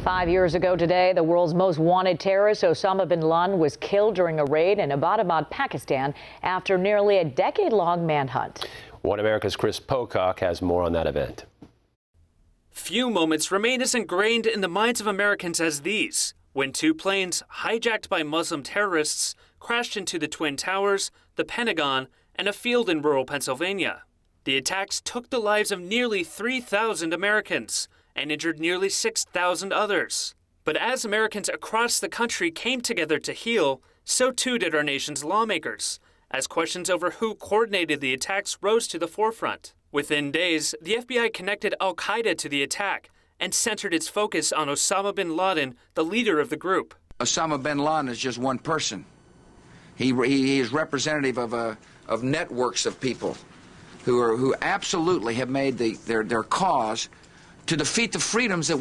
5 years ago today, the world's most wanted terrorist, Osama Bin Laden, was killed during a raid in Abbottabad, Pakistan, after nearly a decade-long manhunt. One America's Chris Pocock has more on that event. Few moments remain as ingrained in the minds of Americans as these, when two planes, hijacked by Muslim terrorists, crashed into the Twin Towers, the Pentagon, and a field in rural Pennsylvania. The attacks took the lives of nearly 3,000 Americans and injured nearly 6,000 others. But as Americans across the country came together to heal, so too did our nation's lawmakers, as questions over who coordinated the attacks rose to the forefront. Within days, the FBI connected Al-Qaeda to the attack and centered its focus on Osama Bin Laden, the leader of the group. Osama Bin Laden is just one person. He is representative of networks of people who absolutely have made their cause to defeat the freedoms that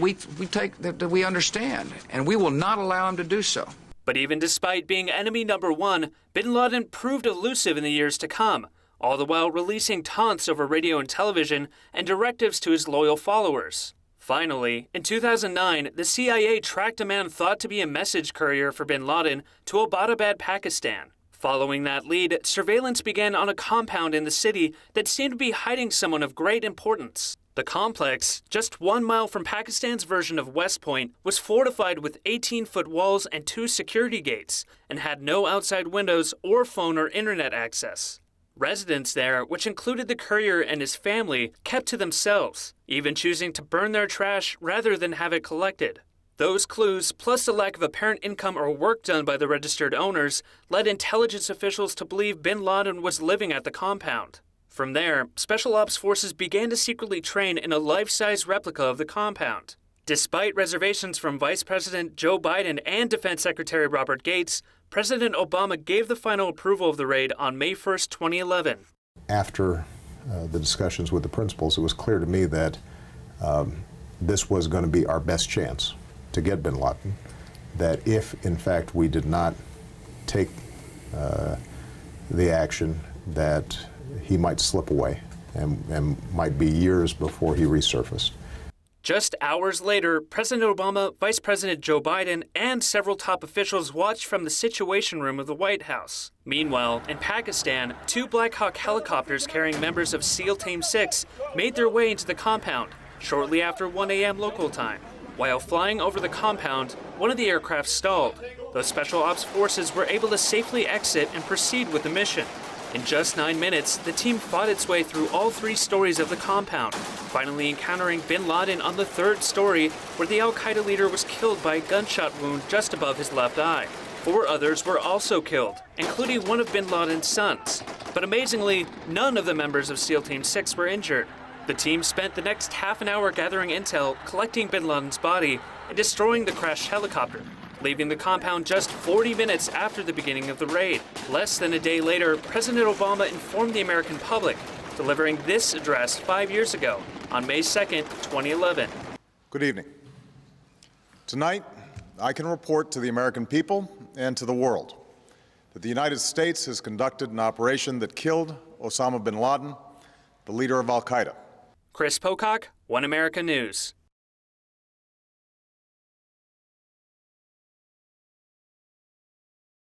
we understand, and we will not allow him to do so. But even despite being enemy number one, Bin Laden proved elusive in the years to come, all the while releasing taunts over radio and television and directives to his loyal followers. Finally, in 2009, the CIA tracked a man thought to be a message courier for Bin Laden to Abbottabad, Pakistan. Following that lead, surveillance began on a compound in the city that seemed to be hiding someone of great importance. The complex, just 1 mile from Pakistan's version of West Point, was fortified with 18-foot walls and 2 security gates, and had no outside windows or phone or internet access. Residents there, which included the courier and his family, kept to themselves, even choosing to burn their trash rather than have it collected. Those clues, plus the lack of apparent income or work done by the registered owners, led intelligence officials to believe Bin Laden was living at the compound. From there, Special Ops forces began to secretly train in a life-size replica of the compound. Despite reservations from Vice President Joe Biden and Defense Secretary Robert Gates, President Obama gave the final approval of the raid on May 1, 2011. After the discussions with the principals, it was clear to me that this was going to be our best chance to get Bin Laden, that if, in fact, we did not take the action, that he might slip away and might be years before he resurfaced. Just hours later, President Obama, Vice President Joe Biden, and several top officials watched from the Situation Room of the White House. Meanwhile, in Pakistan, 2 Black Hawk helicopters carrying members of SEAL Team 6 made their way into the compound shortly after 1 a.m. local time. While flying over the compound, one of the aircraft stalled. Those Special Ops forces were able to safely exit and proceed with the mission. In just 9 minutes, the team fought its way through all 3 stories of the compound, finally encountering Bin Laden on the 3rd story, where the Al-Qaeda leader was killed by a gunshot wound just above his left eye. 4 others were also killed, including one of Bin Laden's sons. But amazingly, none of the members of SEAL Team 6 were injured. The team spent the next half an hour gathering intel, collecting Bin Laden's body, and destroying the crashed helicopter, leaving the compound just 40 minutes after the beginning of the raid. Less than a day later, President Obama informed the American public, delivering this address 5 years ago, on May 2nd, 2011. Good evening. Tonight, I can report to the American people and to the world that the United States has conducted an operation that killed Osama bin Laden, the leader of Al-Qaeda. Chris Pocock, One America News.